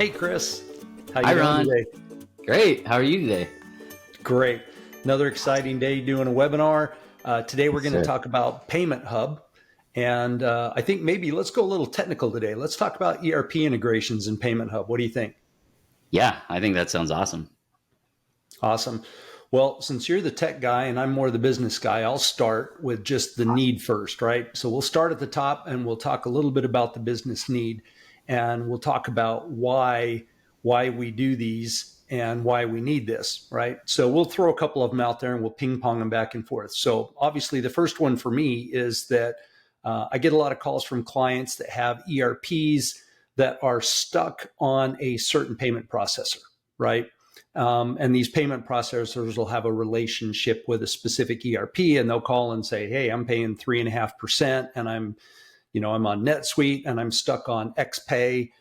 Hey, Chris. How Hi, you doing Ron. today? Great. How are you today? Great. Another exciting day doing a webinar. Today we're Yes, going to sir. talk about Payment Hub. And I think maybe let's go a little technical today. Let's talk about ERP integrations in Payment Hub. What do you think? Yeah, I think that sounds awesome. Awesome. Well, since you're the tech guy and I'm more the business guy, I'll start with just the need first, right? So we'll start at the top and we'll talk a little bit about the business need, and we'll talk about why we do these and why we need this, right? So we'll throw a couple of them out there and we'll ping pong them back and forth. So obviously the first one for me is that I get a lot of calls from clients that have ERPs that are stuck on a certain payment processor, right? And these payment processors will have a relationship with a specific ERP, and they'll call and say, "Hey, I'm paying 3.5%, and I'm on NetSuite, and I'm stuck on XPay.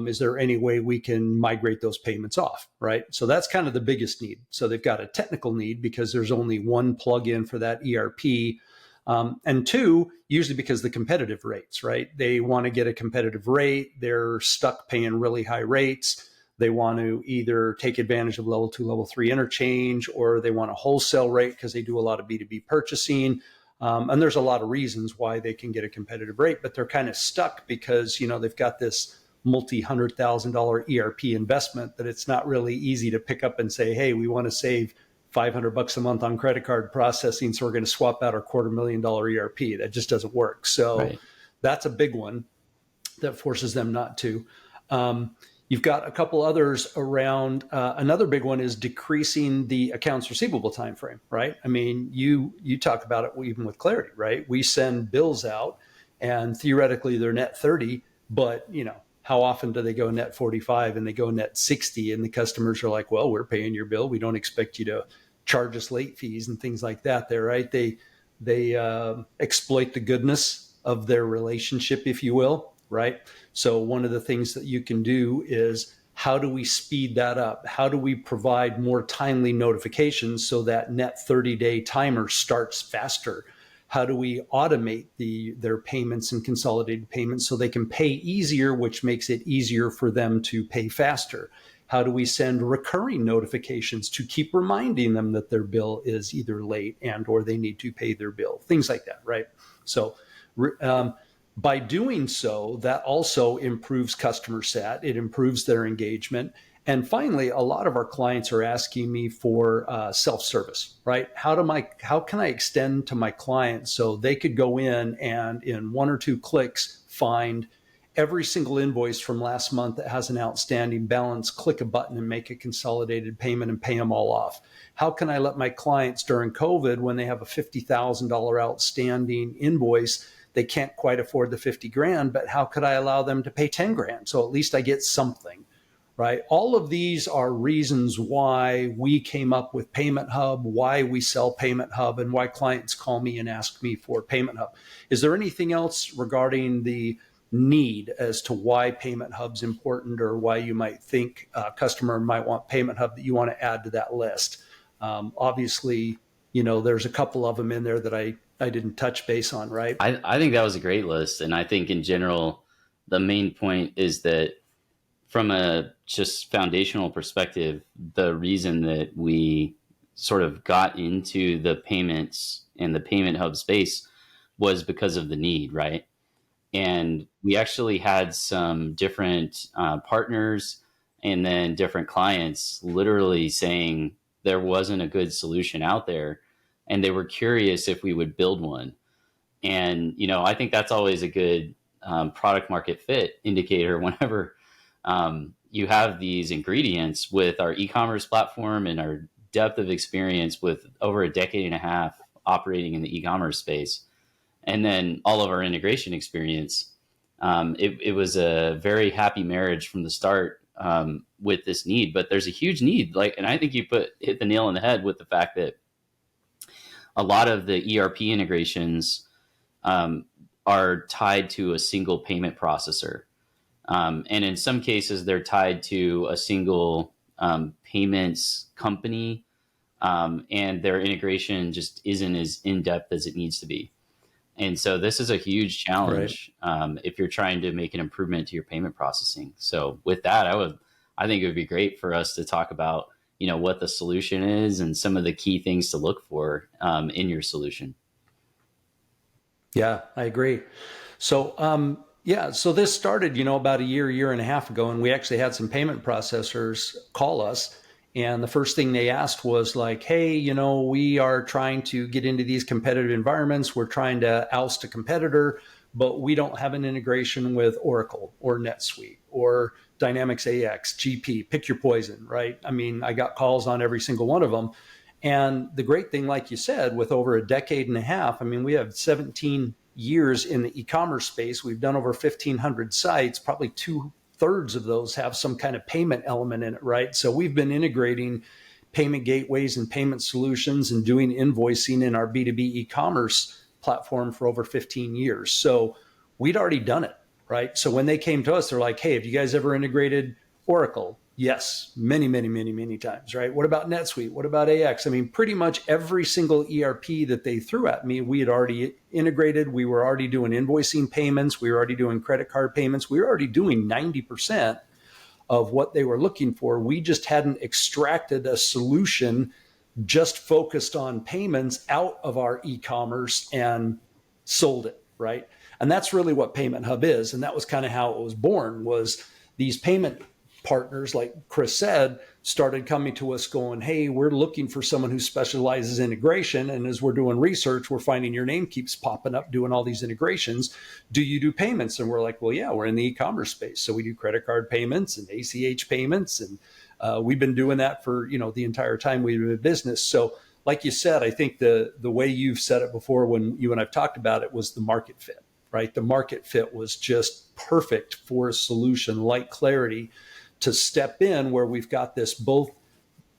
Is there any way we can migrate those payments off?" Right. So that's kind of the biggest need. So they've got a technical need because there's only one plugin for that ERP. And two, usually because the competitive rates, right? They want to get a competitive rate. They're stuck paying really high rates. They want to either take advantage of level 2, level 3 interchange, or they want a wholesale rate because they do a lot of B2B purchasing. And there's a lot of reasons why they can get a competitive rate, but they're kind of stuck because, they've got this multi-$100,000 ERP investment that it's not really easy to pick up and say, "Hey, we want to save $500 a month on credit card processing, so we're going to swap out our $250,000 ERP." That just doesn't work. So Right. that's a big one that forces them not to. You've got a couple others around. Another big one is decreasing the accounts receivable timeframe, right? I mean, you talk about it even with Clarity, right? We send bills out, and theoretically they're net 30, but how often do they go net 45 and they go net 60? And the customers are like, "Well, we're paying your bill. We don't expect you to charge us late fees and things like that." There, right? They exploit the goodness of their relationship, if you will, right? So one of the things that you can do is, how do we speed that up? How do we provide more timely notifications so that net 30-day timer starts faster? How do we automate their payments and consolidated payments so they can pay easier, which makes it easier for them to pay faster? How do we send recurring notifications to keep reminding them that their bill is either late and or they need to pay their bill? Things like that, right? So by doing so, that also improves customer sat. It improves their engagement. And finally, a lot of our clients are asking me for self-service, right? How can I extend to my clients so they could go in one or two clicks find every single invoice from last month that has an outstanding balance, click a button and make a consolidated payment and pay them all off? How can I let my clients during COVID, when they have a $50,000 outstanding invoice, they can't quite afford the 50 grand, but how could I allow them to pay 10 grand? So at least I get something, right? All of these are reasons why we came up with Payment Hub, why we sell Payment Hub, and why clients call me and ask me for Payment Hub. Is there anything else regarding the need as to why Payment Hub's important, or why you might think a customer might want Payment Hub that you want to add to that list? Obviously, there's a couple of them in there that I didn't touch base on, right? I think that was a great list. And I think in general, the main point is that from a just foundational perspective, the reason that we sort of got into the payments and the payment hub space was because of the need, right? And we actually had some different partners and then different clients literally saying there wasn't a good solution out there, and they were curious if we would build one. And I think that's always a good product market fit indicator whenever you have these ingredients with our e-commerce platform and our depth of experience with over a decade and a half operating in the e-commerce space, and then all of our integration experience. It was a very happy marriage from the start with this need. But there's a huge need, and I think you hit the nail on the head with the fact that a lot of the ERP integrations are tied to a single payment processor. And in some cases, they're tied to a single payments company, and their integration just isn't as in-depth as it needs to be. And so this is a huge Right. challenge if you're trying to make an improvement to your payment processing. So with that, I think it would be great for us to talk about, what the solution is and some of the key things to look for in your solution. Yeah, I agree. So, yeah, so this started, about a year and a half ago, and we actually had some payment processors call us. And the first thing they asked was like, hey, we are trying to get into these competitive environments. We're trying to oust a competitor, but we don't have an integration with Oracle or NetSuite or Dynamics AX, GP, pick your poison, right? I mean, I got calls on every single one of them. And the great thing, like you said, with over a decade and a half, I mean, we have 17 years in the e-commerce space. We've done over 1,500 sites. Probably two-thirds of those have some kind of payment element in it, right? So we've been integrating payment gateways and payment solutions and doing invoicing in our B2B e-commerce platform for over 15 years. So we'd already done it, right? So when they came to us, they're like, hey, have you guys ever integrated Oracle? Yes, many, many, many, many times, right? What about NetSuite? What about AX? I mean, pretty much every single ERP that they threw at me, we had already integrated. We were already doing invoicing payments. We were already doing credit card payments. We were already doing 90% of what they were looking for. We just hadn't extracted a solution just focused on payments out of our e-commerce and sold it, right? And that's really what Payment Hub is. And that was kind of how it was born, was these payment partners, like Chris said, started coming to us going, hey, we're looking for someone who specializes in integration. And as we're doing research, we're finding your name keeps popping up doing all these integrations. Do you do payments? And we're like, well, yeah, we're in the e-commerce space. So we do credit card payments and ACH payments. And we've been doing that for, the entire time we've been in business. So like you said, I think the way you've said it before when you and I've talked about it was the market fit, right? The market fit was just perfect for a solution like Clarity to step in where we've got this both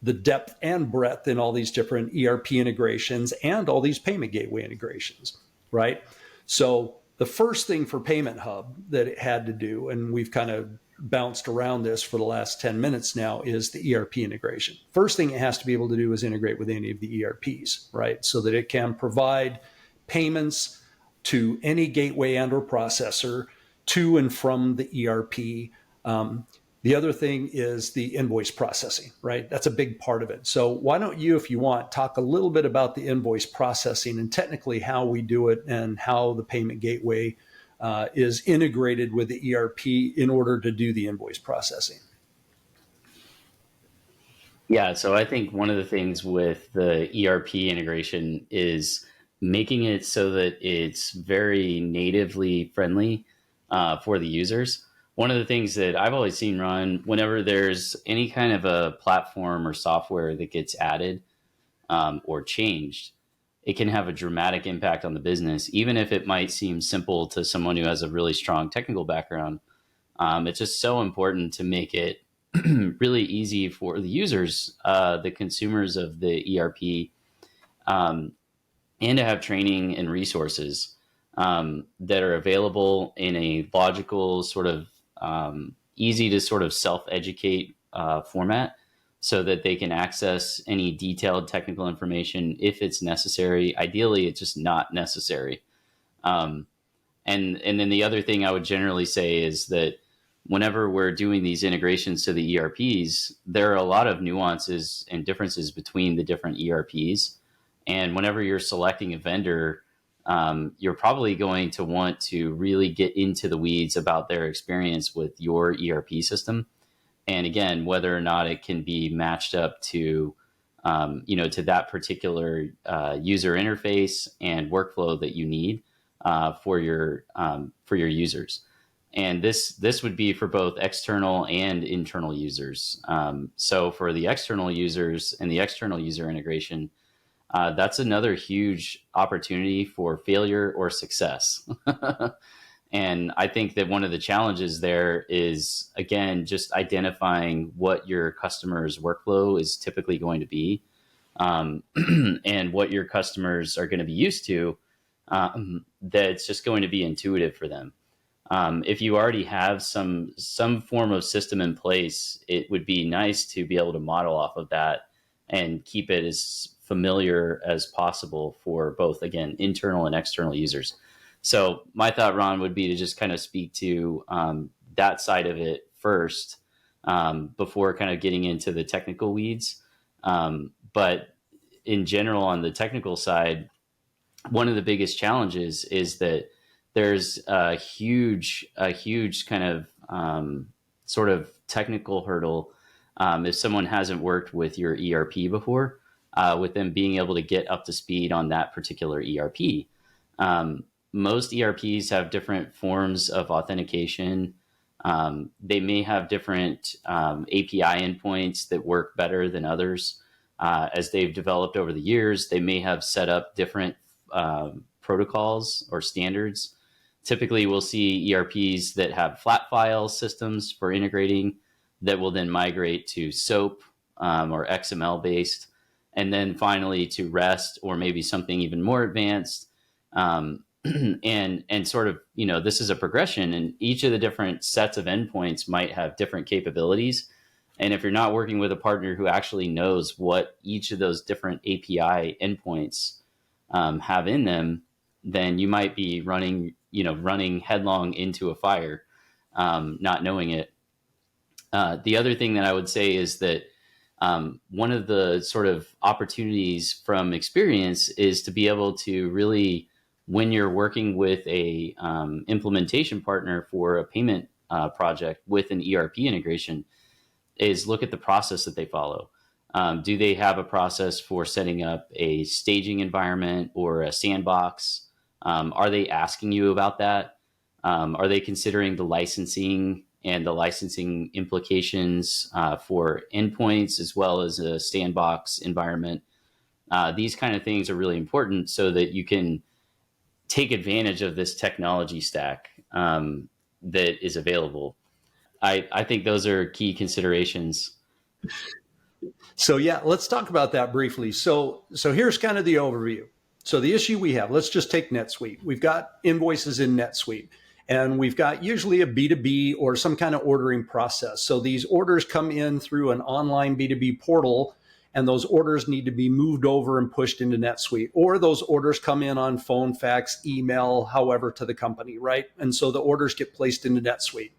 the depth and breadth in all these different ERP integrations and all these payment gateway integrations, right? So the first thing for Payment Hub that it had to do, and we've kind of bounced around this for the last 10 minutes now, is the ERP integration. First thing it has to be able to do is integrate with any of the ERPs, right? So that it can provide payments to any gateway and or processor to and from the ERP. The other thing is the invoice processing, right? That's a big part of it. So why don't you, if you want, talk a little bit about the invoice processing and technically how we do it and how the payment gateway is integrated with the ERP in order to do the invoice processing. Yeah, so I think one of the things with the ERP integration is making it so that it's very natively friendly for the users. One of the things that I've always seen, Ron, whenever there's any kind of a platform or software that gets added or changed, it can have a dramatic impact on the business, even if it might seem simple to someone who has a really strong technical background. It's just so important to make it really easy for the users, the consumers of the ERP, and to have training and resources that are available in a logical sort of easy to sort of self-educate format so that they can access any detailed technical information if it's necessary. Ideally, it's just not necessary. And then the other thing I would generally say is that whenever we're doing these integrations to the ERPs, there are a lot of nuances and differences between the different ERPs. And whenever you're selecting a vendor, you're probably going to want to really get into the weeds about their experience with your ERP system. And again, whether or not it can be matched up to, to that particular user interface and workflow that you need for your users. And this would be for both external and internal users. So for the external users and the external user integration, that's another huge opportunity for failure or success. And I think that one of the challenges there is, again, just identifying what your customer's workflow is typically going to be, and what your customers are going to be used to, that's just going to be intuitive for them. If you already have some form of system in place, it would be nice to be able to model off of that and keep it as familiar as possible for both, again, internal and external users. So my thought, Ron, would be to just kind of speak to that side of it first before kind of getting into the technical weeds. But in general, on the technical side, one of the biggest challenges is that there's a huge kind of sort of technical hurdle if someone hasn't worked with your ERP before, with them being able to get up to speed on that particular ERP. Most ERPs have different forms of authentication. They may have different API endpoints that work better than others. As they've developed over the years, they may have set up different protocols or standards. Typically, we'll see ERPs that have flat file systems for integrating that will then migrate to SOAP or XML based, and then finally to REST or maybe something even more advanced. And sort of, this is a progression, and each of the different sets of endpoints might have different capabilities. And if you're not working with a partner who actually knows what each of those different API endpoints have in them, then you might be running headlong into a fire, not knowing it. The other thing that I would say is that one of the sort of opportunities from experience is to be able to really, when you're working with a implementation partner for a payment project with an ERP integration, is look at the process that they follow. Do they have a process for setting up a staging environment or a sandbox? Are they asking you about that? Are they considering the licensing and the licensing implications for endpoints as well as a sandbox environment? These kind of things are really important so that you can take advantage of this technology stack that is available. I think those are key considerations. So yeah, let's talk about that briefly. So here's kind of the overview. So the issue we have, let's just take NetSuite. We've got invoices in NetSuite, and we've got usually a B2B or some kind of ordering process. So these orders come in through an online B2B portal, and those orders need to be moved over and pushed into NetSuite, or those orders come in on phone, fax, email, however, to the company, right? And so the orders get placed into NetSuite.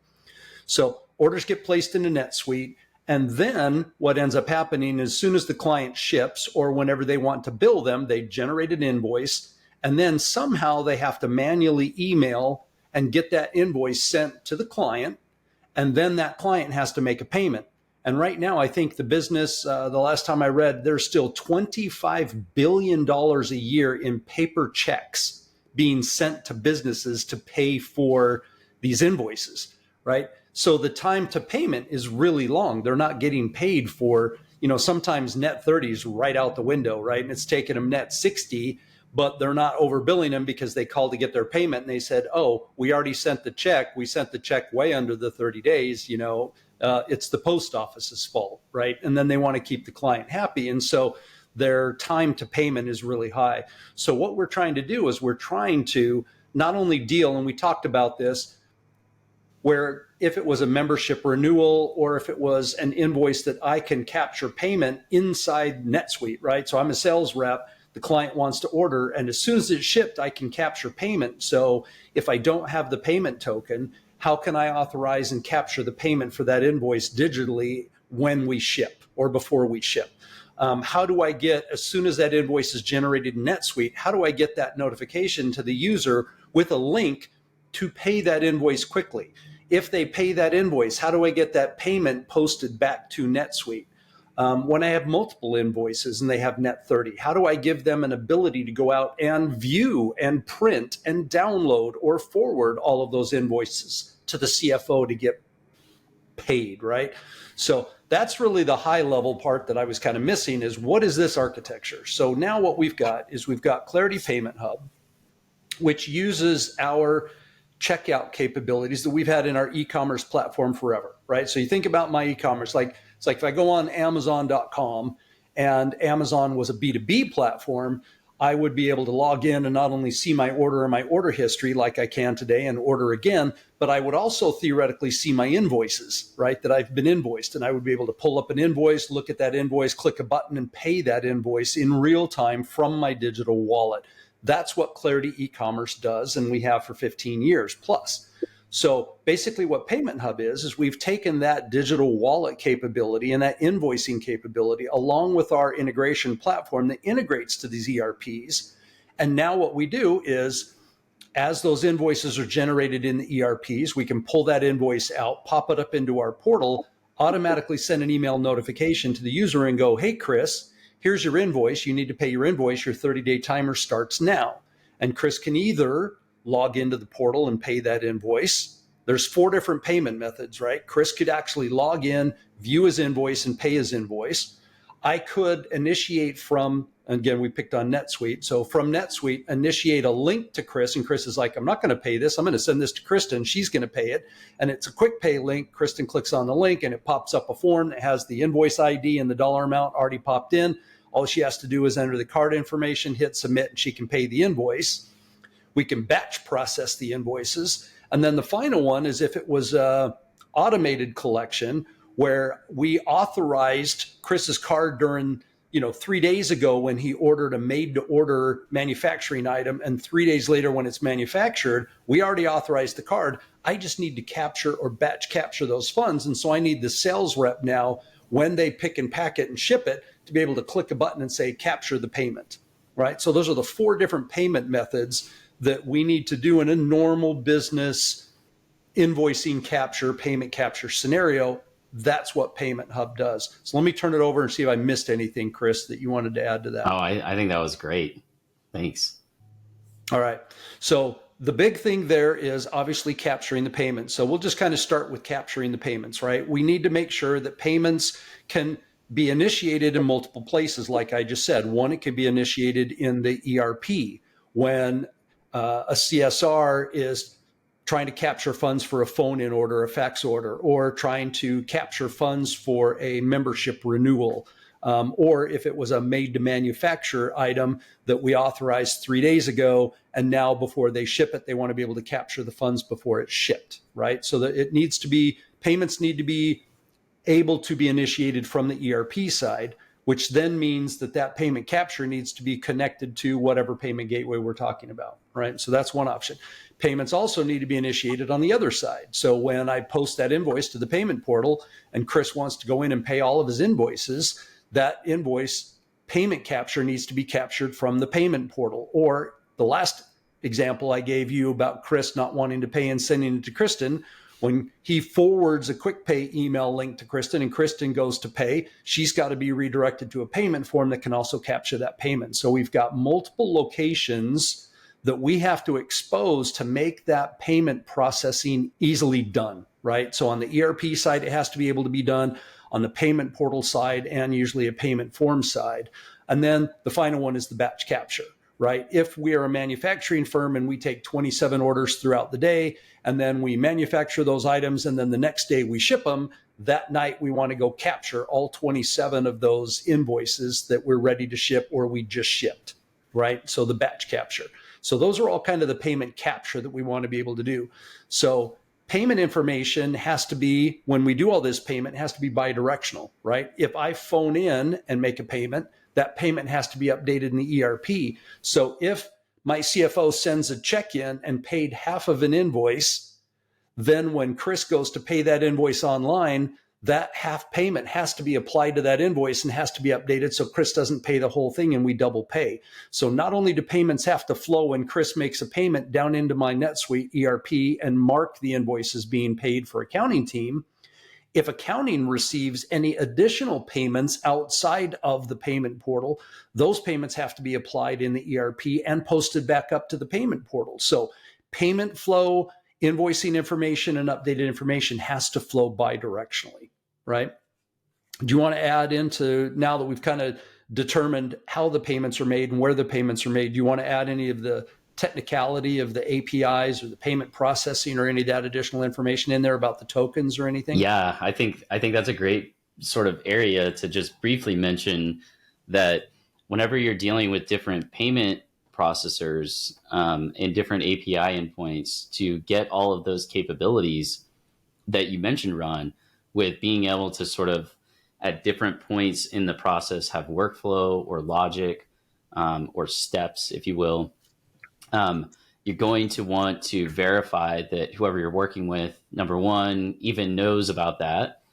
So orders get placed into NetSuite. And then what ends up happening is as soon as the client ships or whenever they want to bill them, they generate an invoice. And then somehow they have to manually email and get that invoice sent to the client. And then that client has to make a payment. And right now, I think the business, the last time I read, there's still $25 billion a year in paper checks being sent to businesses to pay for these invoices, right? So the time to payment is really long. They're not getting paid for, sometimes net 30 is right out the window, right? And it's taking them net 60, but they're not overbilling them because they called to get their payment and they said, oh, we already sent the check. We sent the check way under the 30 days, it's the post office's fault, right? And then they want to keep the client happy. And so their time to payment is really high. So what we're trying to do is we're trying to not only deal, and we talked about this, where if it was a membership renewal or if it was an invoice that I can capture payment inside NetSuite, right? So I'm a sales rep, the client wants to order, and as soon as it's shipped, I can capture payment. So if I don't have the payment token, how can I authorize and capture the payment for that invoice digitally when we ship or before we ship? How do I get, as soon as that invoice is generated in NetSuite, how do I get that notification to the user with a link to pay that invoice quickly? If they pay that invoice, how do I get that payment posted back to NetSuite? When I have multiple invoices and they have net 30, how do I give them an ability to go out and view and print and download or forward all of those invoices to the CFO to get paid, right? So that's really the high level part that I was kind of missing is what is this architecture? So now what we've got is we've got Clarity Payment Hub, which uses our checkout capabilities that we've had in our e-commerce platform forever, right? So you think about my e-commerce, it's like if I go on Amazon.com and Amazon was a B2B platform, I would be able to log in and not only see my order and my order history like I can today and order again, but I would also theoretically see my invoices, right, that I've been invoiced. And I would be able to pull up an invoice, look at that invoice, click a button and pay that invoice in real time from my digital wallet. That's what Clarity e-commerce does, and we have for 15 years plus. So basically what Payment Hub is we've taken that digital wallet capability and that invoicing capability along with our integration platform that integrates to these ERPs. And now what we do is, as those invoices are generated in the ERPs, we can pull that invoice out, pop it up into our portal, automatically send an email notification to the user and go, hey, Chris, here's your invoice. You need to pay your invoice. Your 30-day timer starts now. And Chris can either log into the portal and pay that invoice. There's 4 different payment methods, right? Chris could actually log in, view his invoice, and pay his invoice. I could initiate from, again, we picked on NetSuite. So from NetSuite, initiate a link to Chris. And Chris is like, I'm not going to pay this. I'm going to send this to Kristen. She's going to pay it. And it's a quick pay link. Kristen clicks on the link and it pops up a form that has the invoice ID and the dollar amount already popped in. All she has to do is enter the card information, hit submit, and she can pay the invoice. We can batch process the invoices. And then the final one is if it was a automated collection where we authorized Chris's card during 3 days ago when he ordered a made-to-order manufacturing item, and 3 days later when it's manufactured, we already authorized the card. I just need to capture or batch capture those funds. And so I need the sales rep now, when they pick and pack it and ship it, to be able to click a button and say, capture the payment, right? So those are the 4 different payment methods that we need to do in a normal business invoicing capture, payment capture scenario. That's what Payment Hub does. So let me turn it over and see if I missed anything, Chris, that you wanted to add to that. Oh, I think that was great. Thanks. All right. So the big thing there is obviously capturing the payments. So we'll just kind of start with capturing the payments, right? We need to make sure that payments can be initiated in multiple places. Like I just said, one, it can be initiated in the ERP when a CSR is trying to capture funds for a phone-in order, a fax order, or trying to capture funds for a membership renewal. Or if it was a made-to-manufacture item that we authorized 3 days ago, and now before they ship it, they want to be able to capture the funds before it's shipped, right? So that it needs to be, payments need to be able to be initiated from the ERP side, which then means that that payment capture needs to be connected to whatever payment gateway we're talking about, right? So that's one option. Payments also need to be initiated on the other side. So when I post that invoice to the payment portal and Chris wants to go in and pay all of his invoices, that invoice payment capture needs to be captured from the payment portal. Or the last example I gave you about Chris not wanting to pay and sending it to Kristen, when he forwards a quick pay email link to Kristen and Kristen goes to pay, she's got to be redirected to a payment form that can also capture that payment. So we've got multiple locations that we have to expose to make that payment processing easily done, right? So on the ERP side, it has to be able to be done on the payment portal side and usually a payment form side. And then the final one is the batch capture, right? If we are a manufacturing firm and we take 27 orders throughout the day, and then we manufacture those items, and then the next day we ship them, that night we want to go capture all 27 of those invoices that we're ready to ship or we just shipped, right? So the batch capture. So those are all kind of the payment capture that we want to be able to do. So payment information has to be, when we do all this payment, has to be bidirectional, right? If I phone in and make a payment, that payment has to be updated in the ERP. So if my CFO sends a check in and paid half of an invoice, then when Chris goes to pay that invoice online, that half payment has to be applied to that invoice and has to be updated so Chris doesn't pay the whole thing and we double pay. So not only do payments have to flow when Chris makes a payment down into my NetSuite ERP and mark the invoices being paid for accounting team, if accounting receives any additional payments outside of the payment portal, those payments have to be applied in the ERP and posted back up to the payment portal. So payment flow, invoicing information, and updated information has to flow bidirectionally, right? Do you want to add into, now that we've kind of determined how the payments are made and where the payments are made, do you want to add any of the technicality of the APIs or the payment processing or any of that additional information in there about the tokens or anything? Yeah, I think that's a great sort of area to just briefly mention that whenever you're dealing with different payment processors and different API endpoints, to get all of those capabilities that you mentioned, Ron, with being able to sort of at different points in the process have workflow or logic or steps, if you will, You're going to want to verify that whoever you're working with, number one, even knows about that,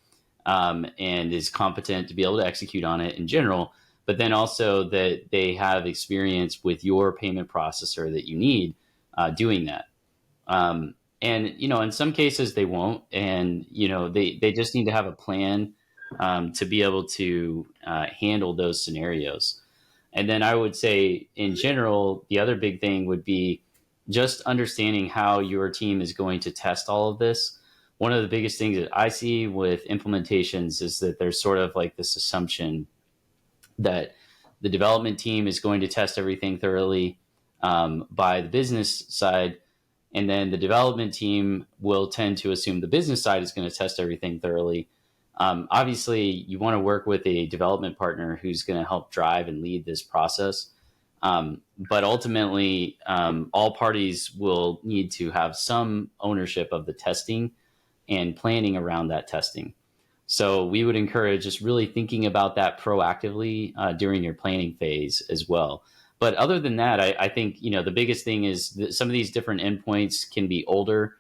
and is competent to be able to execute on it in general, but then also that they have experience with your payment processor that you need doing that. And, in some cases they won't, and, they just need to have a plan to be able to handle those scenarios. And then I would say, in general, the other big thing would be just understanding how your team is going to test all of this. One of the biggest things that I see with implementations is that there's sort of like this assumption that the development team is going to test everything thoroughly by the business side. And then the development team will tend to assume the business side is going to test everything thoroughly. Obviously, you want to work with a development partner who's going to help drive and lead this process. But ultimately, all parties will need to have some ownership of the testing and planning around that testing. So we would encourage just really thinking about that proactively during your planning phase as well. But other than that, I think, the biggest thing is that some of these different endpoints can be older.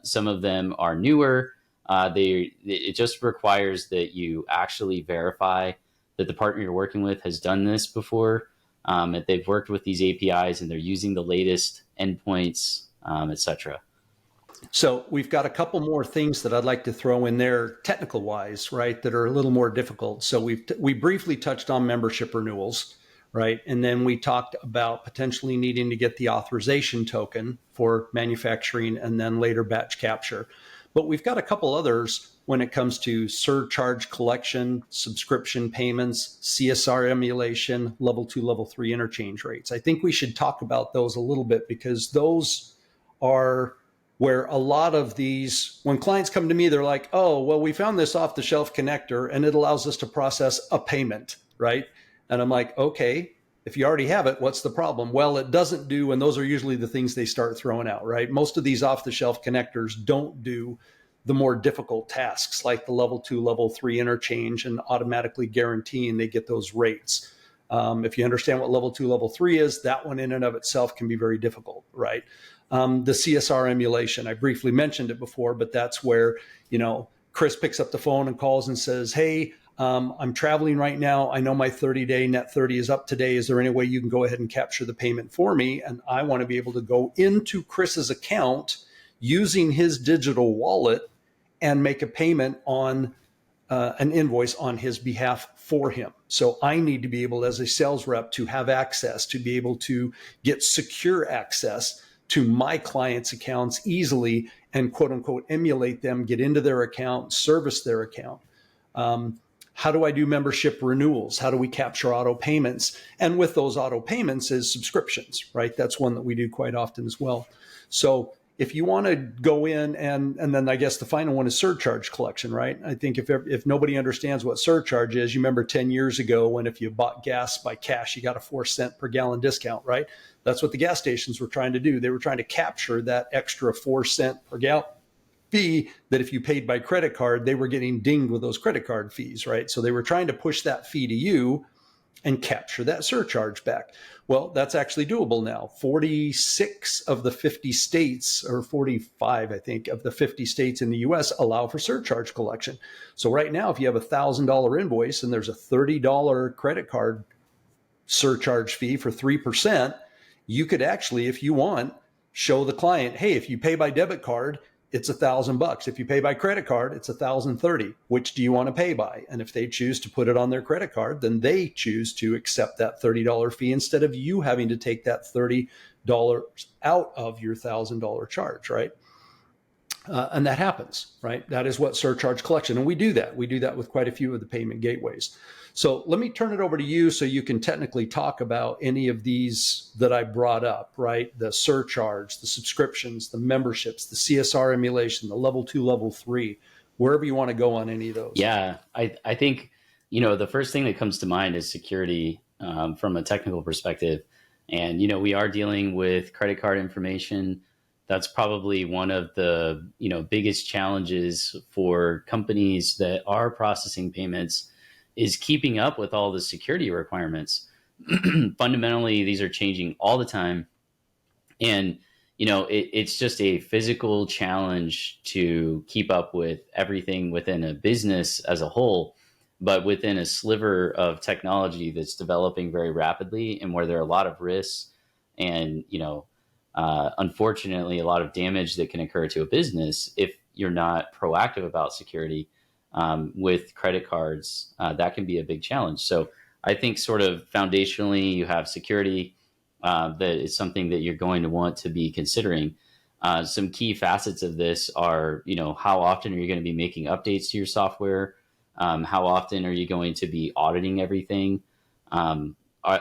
Some of them are newer. It just requires that you actually verify that the partner you're working with has done this before, that they've worked with these APIs and they're using the latest endpoints, et cetera. So we've got a couple more things that I'd like to throw in there technical wise, right, that are a little more difficult. So we briefly touched on membership renewals, right? And then we talked about potentially needing to get the authorization token for manufacturing and then later batch capture. But we've got a couple others when it comes to surcharge collection, subscription payments, CSR emulation, level 2, level 3 interchange rates. I think we should talk about those a little bit because those are where a lot of these, when clients come to me, they're like, oh, well, we found this off the shelf connector and it allows us to process a payment, right? And I'm like, okay, if you already have it, what's the problem? Well, it doesn't do, and those are usually the things they start throwing out, right? Most of these off the shelf connectors don't do the more difficult tasks like the level 2, level 3 interchange and automatically guaranteeing they get those rates. If you understand what level 2, level 3 is, that one in and of itself can be very difficult, right? The CSR emulation, I briefly mentioned it before, but that's where, Chris picks up the phone and calls and says, hey, I'm traveling right now. I know my 30-day net 30 is up today. Is there any way you can go ahead and capture the payment for me? And I want to be able to go into Chris's account using his digital wallet and make a payment on an invoice on his behalf for him. So I need to be able, as a sales rep, to have access, to be able to get secure access to my clients' accounts easily and quote unquote emulate them, get into their account, service their account. How do I do membership renewals? How do we capture auto payments? And with those auto payments is subscriptions, right? That's one that we do quite often as well. So if you want to go in and then I guess the final one is surcharge collection, right? I think if nobody understands what surcharge is, you remember 10 years ago when if you bought gas by cash, you got a 4 cent per gallon discount, right? That's what the gas stations were trying to do. They were trying to capture that extra 4 cent per gallon fee that if you paid by credit card, they were getting dinged with those credit card fees, right? So they were trying to push that fee to you and capture that surcharge back. Well, that's actually doable now. 46 of the 50 states, or 45, I think, of the 50 states in the US allow for surcharge collection. So right now, if you have a $1,000 invoice and there's a $30 credit card surcharge fee for 3%, you could actually, if you want, show the client, hey, if you pay by debit card, it's $1,000. If you pay by credit card, it's $1,030. Which do you want to pay by? And if they choose to put it on their credit card, then they choose to accept that $30 fee instead of you having to take that $30 out of your $1,000 charge, right? And that happens, right? That is what surcharge collection. And we do that. We do that with quite a few of the payment gateways. So let me turn it over to you so you can technically talk about any of these that I brought up, right? The surcharge, the subscriptions, the memberships, the CSR emulation, the level 2, level 3, wherever you want to go on any of those. Yeah, I think, the first thing that comes to mind is security from a technical perspective. And, we are dealing with credit card information. That's probably one of the, biggest challenges for companies that are processing payments is keeping up with all the security requirements. Fundamentally, these are changing all the time. And, it's just a physical challenge to keep up with everything within a business as a whole, but within a sliver of technology that's developing very rapidly and where there are a lot of risks and, unfortunately, a lot of damage that can occur to a business if you're not proactive about security with credit cards. That can be a big challenge. So I think sort of foundationally, you have security. That is something that you're going to want to be considering. Some key facets of this are, how often are you going to be making updates to your software? How often are you going to be auditing everything?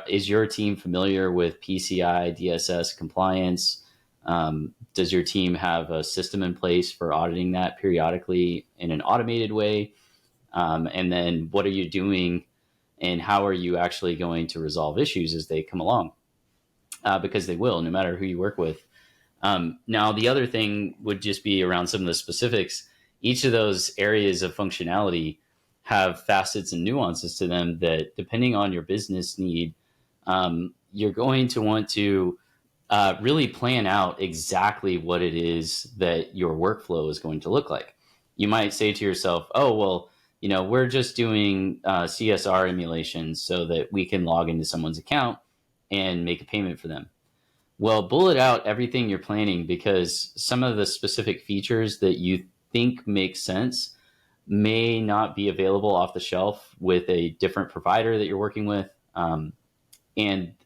Is your team familiar with PCI DSS compliance? Does your team have a system in place for auditing that periodically in an automated way? And then what are you doing and how are you actually going to resolve issues as they come along? Because they will, no matter who you work with. Now, the other thing would just be around some of the specifics. Each of those areas of functionality have facets and nuances to them that, depending on your business need, you're going to want to really plan out exactly what it is that your workflow is going to look like. You might say to yourself, oh, well, we're just doing CSR emulations so that we can log into someone's account and make a payment for them. Well, bullet out everything you're planning, because some of the specific features that you think make sense may not be available off the shelf with a different provider that you're working with. And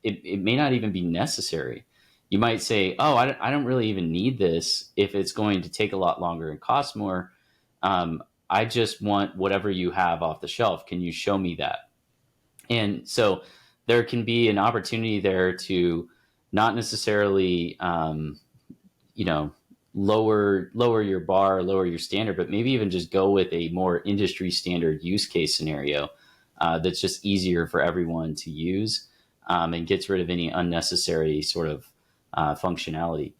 it may not even be necessary. You might say, oh, I don't really even need this if it's going to take a lot longer and cost more. I just want whatever you have off the shelf. Can you show me that? And so there can be an opportunity there to not necessarily, lower your bar, lower your standard, but maybe even just go with a more industry standard use case scenario that's just easier for everyone to use and gets rid of any unnecessary sort of functionality.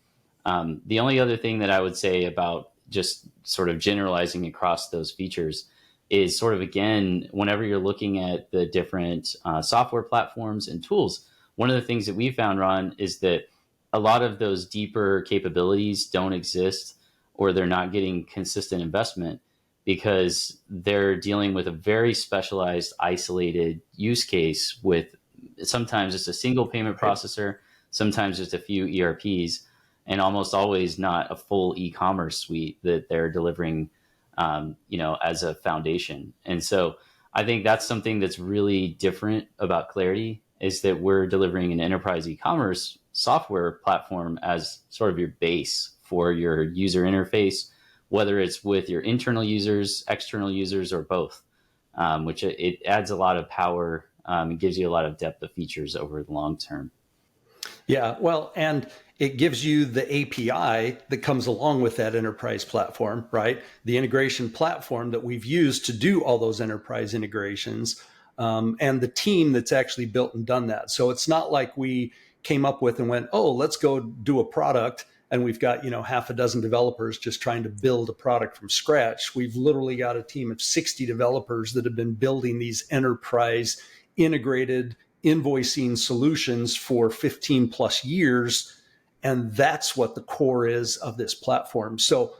The only other thing that I would say about just sort of generalizing across those features is sort of, again, whenever you're looking at the different software platforms and tools, one of the things that we found, Ron, is that a lot of those deeper capabilities don't exist, or they're not getting consistent investment because they're dealing with a very specialized, isolated use case with sometimes just a single payment processor, sometimes just a few ERPs, and almost always not a full e-commerce suite that they're delivering as a foundation. And so I think that's something that's really different about Clarity, is that we're delivering an enterprise e-commerce software platform as sort of your base for your user interface, whether it's with your internal users, external users, or both, which it adds a lot of power and gives you a lot of depth of features over the long term. Yeah, well, and it gives you the API that comes along with that enterprise platform, right? The integration platform that we've used to do all those enterprise integrations, and the team that's actually built and done that. So it's not like we came up with and went, oh, let's go do a product, and we've got, half a dozen developers just trying to build a product from scratch. We've literally got a team of 60 developers that have been building these enterprise integrated invoicing solutions for 15 plus years. And that's what the core is of this platform. So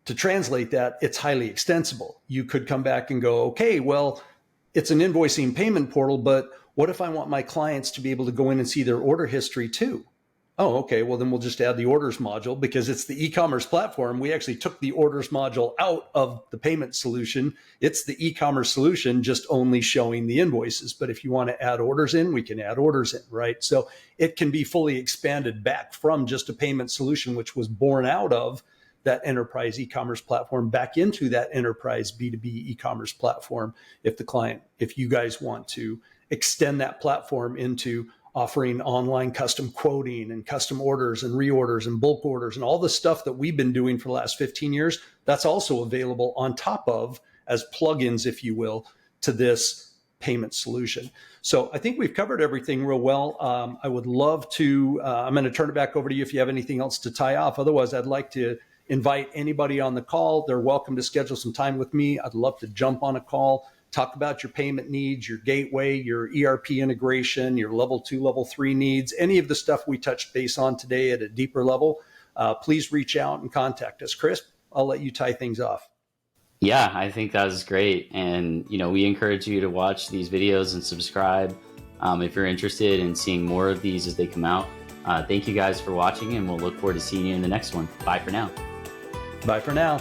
to translate that, it's highly extensible. You could come back and go, okay, well, it's an invoicing payment portal, but what if I want my clients to be able to go in and see their order history too? Oh, okay, well, then we'll just add the orders module because it's the e-commerce platform. We actually took the orders module out of the payment solution. It's the e-commerce solution, just only showing the invoices. But if you want to add orders in, we can add orders in, right? So it can be fully expanded back from just a payment solution, which was born out of that enterprise e-commerce platform, back into that enterprise B2B e-commerce platform. If you guys want to extend that platform into offering online custom quoting and custom orders and reorders and bulk orders and all the stuff that we've been doing for the last 15 years, that's also available on top of, as plugins, if you will, to this payment solution. So I think we've covered everything real well. I would love to, I'm going to turn it back over to you if you have anything else to tie off. Otherwise, I'd like to invite anybody on the call. They're welcome to schedule some time with me. I'd love to jump on a call talk about your payment needs, your gateway, your ERP integration, your level 2, level 3 needs, any of the stuff we touched base on today at a deeper level, please reach out and contact us. Chris, I'll let you tie things off. Yeah, I think that was great. And, we encourage you to watch these videos and subscribe if you're interested in seeing more of these as they come out. Thank you guys for watching, and we'll look forward to seeing you in the next one. Bye for now. Bye for now.